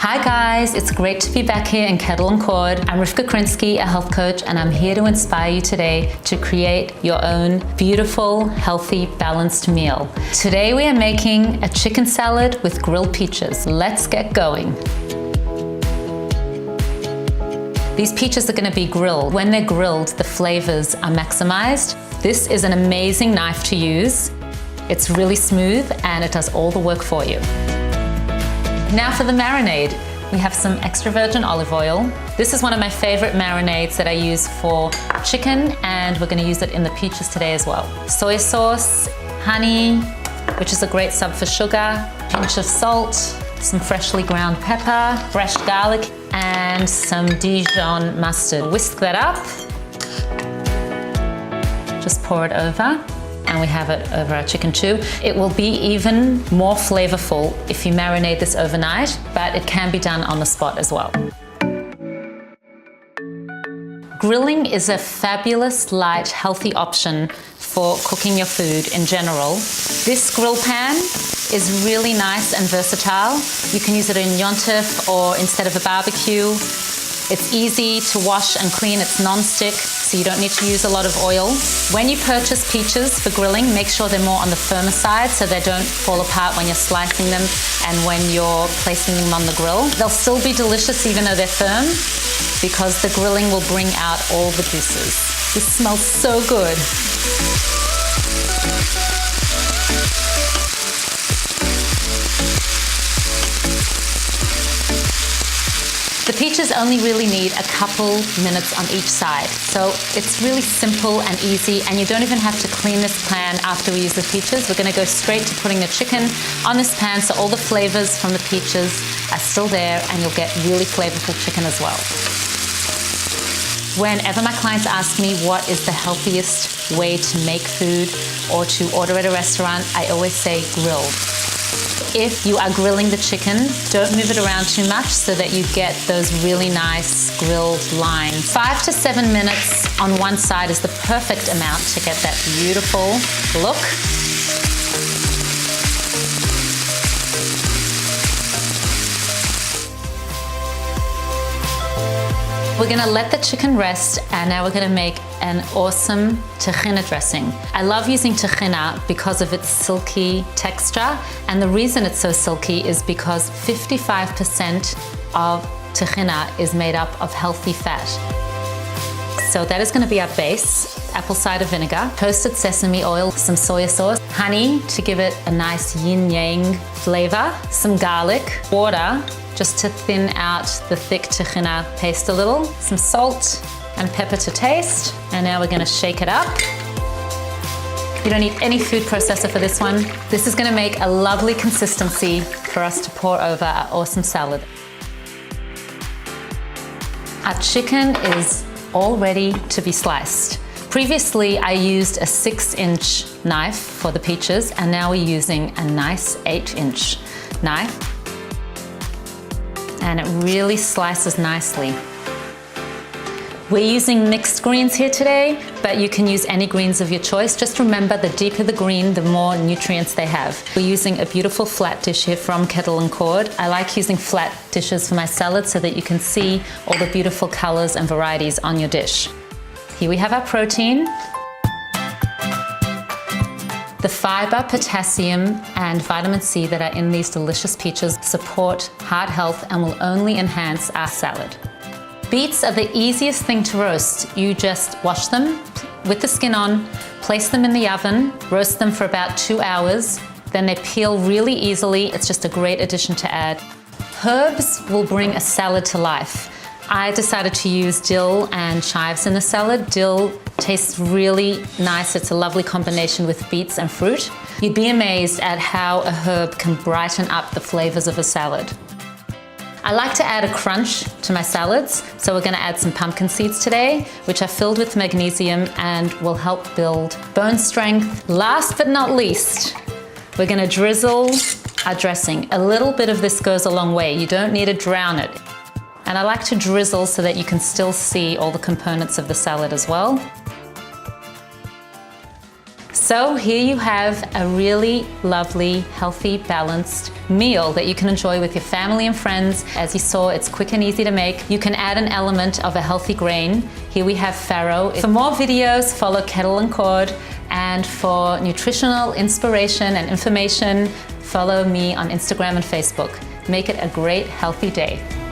Hi guys, it's great to be back here in Kettle and Cord. I'm Rivkah Krinsky, a health coach, and I'm here to inspire you today to create your own beautiful, healthy, balanced meal. Today we are making a chicken salad with grilled peaches. Let's get going. These peaches are going to be grilled. When they're grilled, the flavors are maximized. This is an amazing knife to use. It's really smooth and it does all the work for you. Now for the marinade. We have some extra virgin olive oil. This is one of my favorite marinades that I use for chicken, and we're going to use it in the peaches today as well. Soy sauce, honey, which is a great sub for sugar, pinch of salt, some freshly ground pepper, fresh garlic, and some Dijon mustard. Whisk that up. Just pour it over. And we have it over our chicken too. It will be even more flavorful if you marinate this overnight, but it can be done on the spot as well. Grilling is a fabulous, light, healthy option for cooking your food in general. This grill pan is really nice and versatile. You can use it in yontif or instead of a barbecue. It's easy to wash and clean, it's non-stick, so you don't need to use a lot of oil. When you purchase peaches for grilling, make sure they're more on the firmer side so they don't fall apart when you're slicing them and when you're placing them on the grill. They'll still be delicious even though they're firm, because the grilling will bring out all the juices. This smells so good. The peaches only really need a couple minutes on each side, so it's really simple and easy, and you don't even have to clean this pan after we use the peaches. We're going to go straight to putting the chicken on this pan so all the flavors from the peaches are still there and you'll get really flavorful chicken as well. Whenever my clients ask me what is the healthiest way to make food or to order at a restaurant, I always say grilled. If you are grilling the chicken, don't move it around too much so that you get those really nice grilled lines. 5 to 7 minutes on one side is the perfect amount to get that beautiful look. We're gonna let the chicken rest, and now we're gonna make an awesome tahini dressing. I love using tahini because of its silky texture, and the reason it's so silky is because 55% of tahini is made up of healthy fat. So that is gonna be our base. Apple cider vinegar, toasted sesame oil, some soy sauce, honey to give it a nice yin-yang flavor, some garlic, water, just to thin out the thick tahini paste a little, some salt and pepper to taste, and now we're gonna shake it up. You don't need any food processor for this one. This is gonna make a lovely consistency for us to pour over our awesome salad. Our chicken is all ready to be sliced. Previously, I used a 6-inch knife for the peaches, and now we're using a nice 8-inch knife. And it really slices nicely. We're using mixed greens here today, but you can use any greens of your choice. Just remember, the deeper the green, the more nutrients they have. We're using a beautiful flat dish here from Kettle and Cord. I like using flat dishes for my salad so that you can see all the beautiful colors and varieties on your dish. Here we have our protein. The fiber, potassium, and vitamin C that are in these delicious peaches support heart health and will only enhance our salad. Beets are the easiest thing to roast. You just wash them with the skin on, place them in the oven, roast them for about 2 hours, then they peel really easily. It's just a great addition to add. Herbs will bring a salad to life. I decided to use dill and chives in the salad. Dill tastes really nice. It's a lovely combination with beets and fruit. You'd be amazed at how a herb can brighten up the flavors of a salad. I like to add a crunch to my salads, so we're gonna add some pumpkin seeds today, which are filled with magnesium and will help build bone strength. Last but not least, we're gonna drizzle our dressing. A little bit of this goes a long way. You don't need to drown it. And I like to drizzle so that you can still see all the components of the salad as well. So here you have a really lovely, healthy, balanced meal that you can enjoy with your family and friends. As you saw, it's quick and easy to make. You can add an element of a healthy grain. Here we have farro. For more videos, follow Kettle and Cord. And for nutritional inspiration and information, follow me on Instagram and Facebook. Make it a great, healthy day.